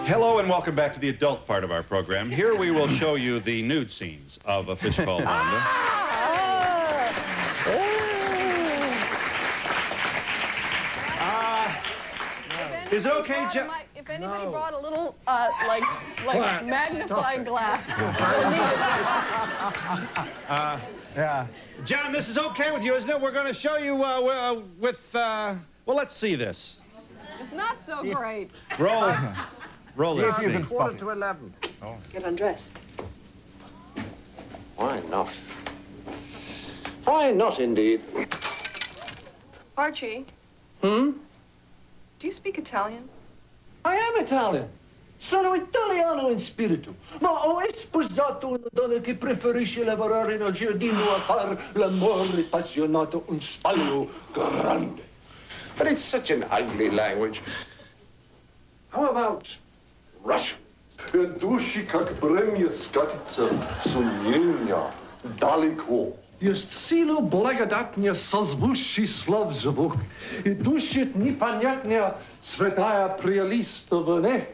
Hello and welcome back to the adult part of our program. Here we will show you the nude scenes of A Fish Called Wanda. Is it okay, Jeff? If anybody brought a little, like magnifying glass. Yeah. John, this is okay with you, isn't it? We're going to show you well, let's see this. It's not so great. Roll this scene. Quarter to 11. Oh. Get undressed. Why not? Why not, indeed? Archie. Hmm? Do you speak Italian? I am Italian. Sono italiano in spirito, ma ho sposato una donna che preferisce lavorare nel giardino a far l'amore appassionato, un spaglio grande. But it's such an ugly language. How about Russian? Dushi как бремя скатится сумнения далеко. Есть сила благодатная созвучий слов живых, и душит непонятная святая прелесть в ней.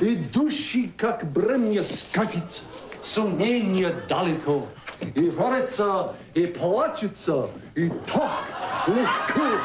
И души, как бремя скатится, сомнения далеко. И верится, и плачется, и так легко.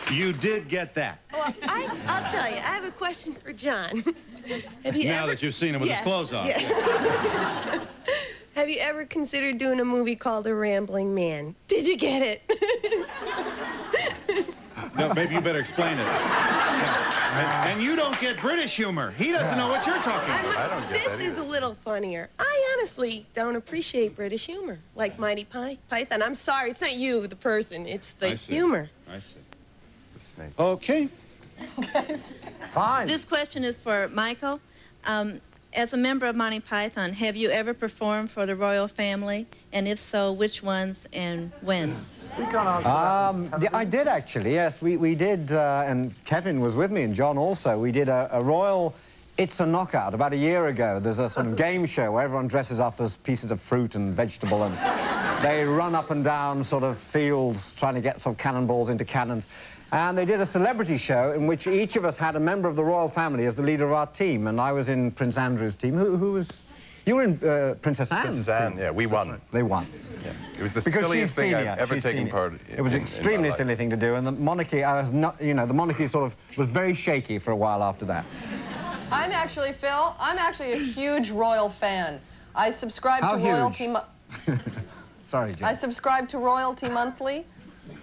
You did get that. Well, I'll tell you, I have a question for John. Now that you've seen him with his clothes off. Yeah. Yeah. Have you ever considered doing a movie called The Rambling Man? Did you get it? No, maybe you better explain it. And you don't get British humor. He doesn't know what you're talking about. I don't get this is a little funnier. I honestly don't appreciate British humor, like Mighty Python. I'm sorry, it's not you, the person. It's the humor. I see. Snake. Okay. Fine. This question is for Michael. As a member of Monty Python, have you ever performed for the royal family? And if so, which ones and when? I did actually, yes. We did, and Kevin was with me, and John also. We did a royal It's a Knockout about a year ago. There's a sort of game show where everyone dresses up as pieces of fruit and vegetable, and they run up and down sort of fields trying to get sort of cannonballs into cannons. And they did a celebrity show in which each of us had a member of the royal family as the leader of our team. And I was in Prince Andrew's team. Who was... You were in Princess Anne's Princess Anne, team. Yeah, we won. Right. They won. Yeah. It was the silliest thing I've ever taken part in. It was an extremely silly thing to do, and the monarchy, the monarchy sort of was very shaky for a while after that. I'm actually, Phil, I'm actually a huge royal fan. I subscribe to Royalty... Sorry, Jim. I subscribe to Royalty Monthly,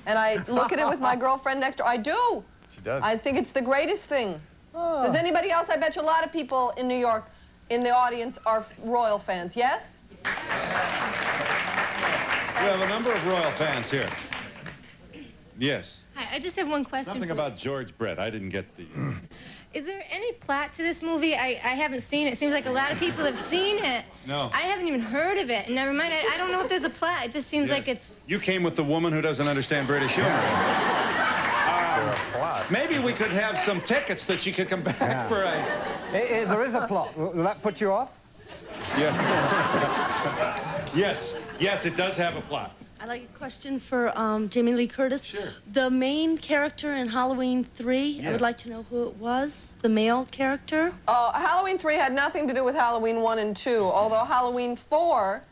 and I look at it with my girlfriend next door. I do. She does. I think it's the greatest thing. Oh. Does anybody else? I bet you a lot of people in New York in the audience are royal fans. Yes? We have a number of royal fans here. Yes. Hi, I just have one question. Something about George Brett. I didn't get the... Is there any plot to this movie? I haven't seen it. It seems like a lot of people have seen it. No. I haven't even heard of it. And never mind, I don't know if there's a plot. It just seems like it's... You came with the woman who doesn't understand British humor. Maybe we could have some tickets that she could come back for a... There is a plot. Will that put you off? Yes. Yes, it does have a plot. I'd like a question for Jamie Lee Curtis. Sure. The main character in Halloween 3, I would like to know who it was, the male character. Halloween 3 had nothing to do with Halloween 1 and 2, although Halloween 4,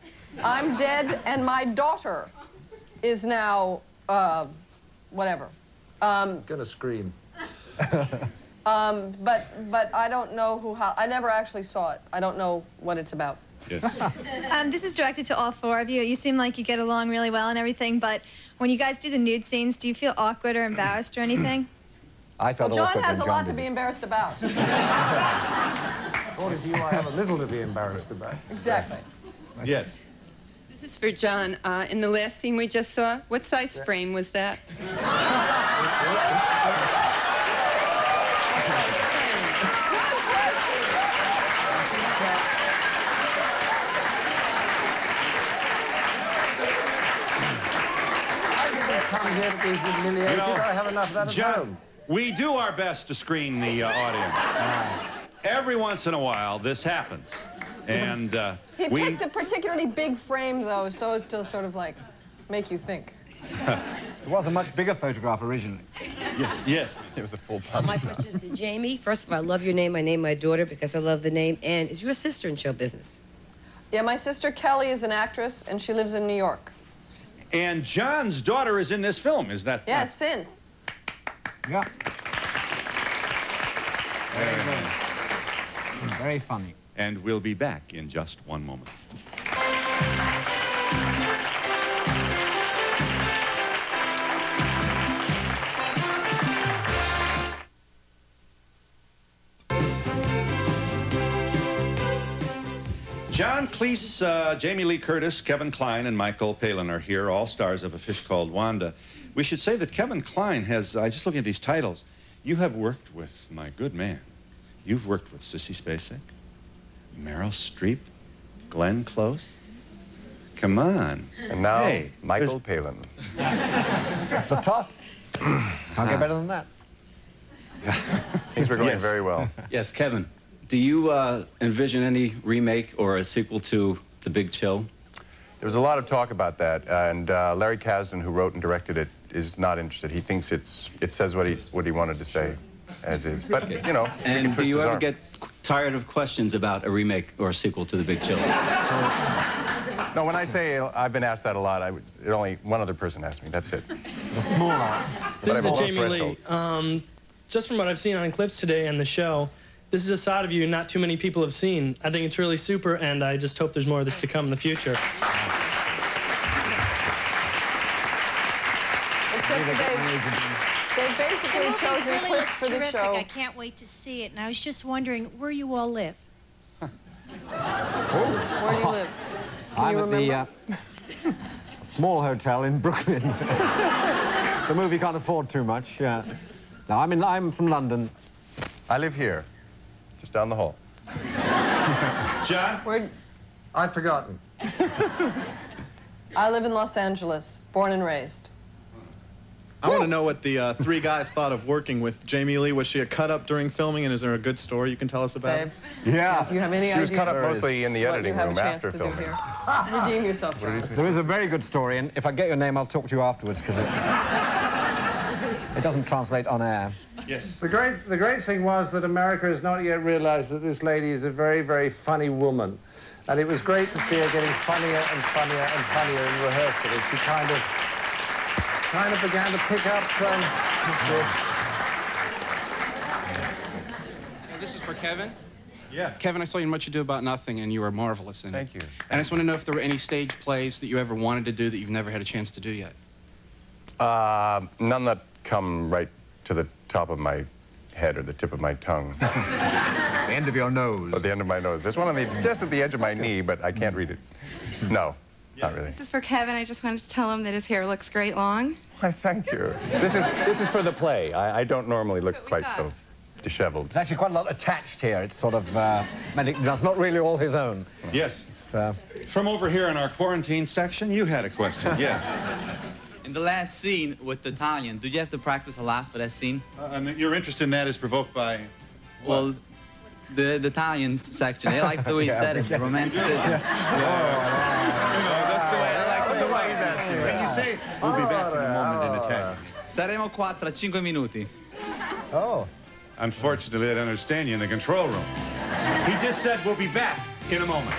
I'm dead and my daughter is now, whatever. Gonna scream. But I don't know who, I never actually saw it. I don't know what it's about. Yes. This is directed to all four of you. You seem like you get along really well and everything, but when you guys do the nude scenes, do you feel awkward or embarrassed or anything? I felt John awkward has a when lot John to be did it. embarrassed about. According to you, I have a little to be embarrassed about. Exactly. Yes. This is for John. In the last scene we just saw, what size frame was that? here to be humiliated. I have enough of that at home. We do our best to screen the audience. Every once in a while, this happens. And he picked a particularly big frame, though, so as to sort of, like, make you think. It was a much bigger photograph originally. Yes. It was a full punch. My question is to Jamie. First of all, I love your name. I named my daughter because I love the name. And is your sister in show business? Yeah, my sister Kelly is an actress, and she lives in New York. And John's daughter is in this film, is that? Yes, Sin. Yeah. Very funny. And we'll be back in just one moment. John Cleese, Jamie Lee Curtis, Kevin Kline, and Michael Palin are here, all stars of A Fish Called Wanda. We should say that Kevin Kline has, just looking at these titles, you have worked with my good man. You've worked with Sissy Spacek, Meryl Streep, Glenn Close. Come on. And now, hey, Michael Palin. The tops. Can't get better than that. Things were going very well. Yes, Kevin, do you envision any remake or a sequel to The Big Chill? There was a lot of talk about that, and Larry Kasdan, who wrote and directed it, is not interested. He thinks it says what he wanted to say, as is. But, you know, and do you ever get tired of questions about a remake or a sequel to The Big Chill? No, when I say I've been asked that a lot, only one other person asked me. That's it. The smaller. This is Jamie Lee. Just from what I've seen on clips today and the show, this is a side of you not too many people have seen. I think it's really super, and I just hope there's more of this to come in the future. Except they've basically chosen really clips for the terrific. show. I can't wait to see it. And I was just wondering where you all live. Where do you live? Can I'm you at remember? the small hotel in Brooklyn. The movie can't afford too much. No, I'm from London. I live here, just down the hall. John? I've forgotten. I live in Los Angeles, born and raised. I want to know what the three guys thought of working with Jamie Lee. Was she a cut-up during filming, and is there a good story you can tell us about? Babe. Yeah. Do you have any idea? She was cut up mostly in the editing room after filming. filming. Redeem yourself, John. There is a very good story, and if I get your name, I'll talk to you afterwards, because it doesn't translate on air. Yes. The great thing was that America has not yet realized that this lady is a very, very funny woman. And it was great to see her getting funnier and funnier and funnier in rehearsal. And she kind of began to pick up This is for Kevin. Yes. Kevin, I saw you in Much Ado About Nothing, and you were marvelous in it. Thank you. And I just want to know if there were any stage plays that you ever wanted to do that you've never had a chance to do yet. None that come right to the top of my head or the tip of my tongue. The end of your nose. Or the end of my nose. There's one on the, just at the edge of my knee, but I can't read it. No, not really. This is for Kevin. I just wanted to tell him that his hair looks great long. Why, thank you. This is for the play. I don't normally look quite so disheveled. There's actually quite a lot attached here. It's sort of, that's not really all his own. Yes. It's, from over here in our quarantine section, you had a question. Yeah. In the last scene with the Italian, did you have to practice a lot for that scene? And your interest in that is provoked by what? Well, the Italian section. They like the way you said it, the romanticism. That's the way I like the way he's asking. When you say, we'll be back in a moment in Italian. Saremo qua tra 5 minuti. Oh. Unfortunately, I don't understand you in the control room. He just said, we'll be back in a moment.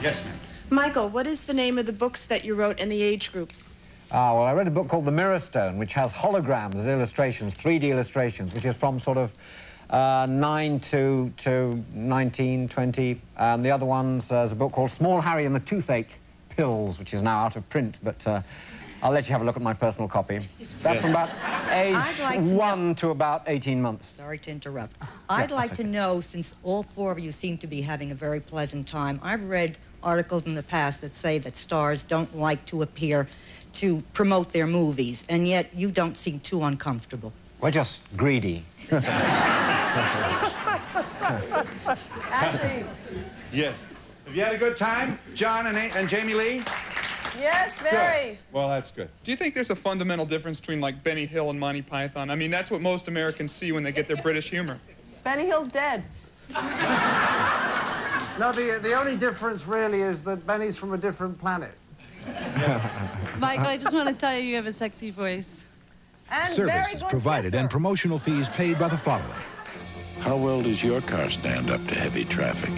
Yes, ma'am. Michael, what is the name of the books that you wrote and the age groups? Well, I read a book called The Mirror Stone, which has holograms as illustrations, 3D illustrations, which is from sort of 9 to 19, 20. And the other one's there's a book called Small Harry and the Toothache Pills, which is now out of print, but I'll let you have a look at my personal copy. That's from about age 1 to about 18 months. Sorry to interrupt. I'd like to know, since all four of you seem to be having a very pleasant time, I've read articles in the past that say that stars don't like to appear to promote their movies, and yet you don't seem too uncomfortable. We're just greedy. Actually, yes. Have you had a good time, John and Jamie Lee? Yes, very. Good. Well, that's good. Do you think there's a fundamental difference between, like, Benny Hill and Monty Python? I mean, that's what most Americans see when they get their British humor. Benny Hill's dead. No, the only difference really is that Benny's from a different planet. Michael, I just want to tell you, you have a sexy voice. And Services provided and promotional fees paid by the following. How well does your car stand up to heavy traffic?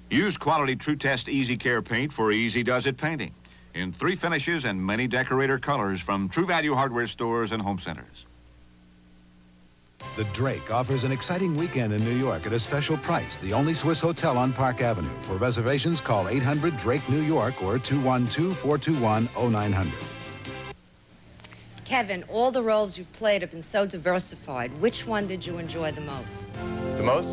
Use quality True Test Easy Care paint for Easy Does It painting in 3 finishes and many decorator colors from True Value hardware stores and home centers. The Drake offers an exciting weekend in New York at a special price. The only Swiss hotel on Park Avenue. For reservations, call 800-DRAKE New York or 212-421-0900. Kevin, all the roles you've played have been so diversified. Which one did you enjoy the most? The most?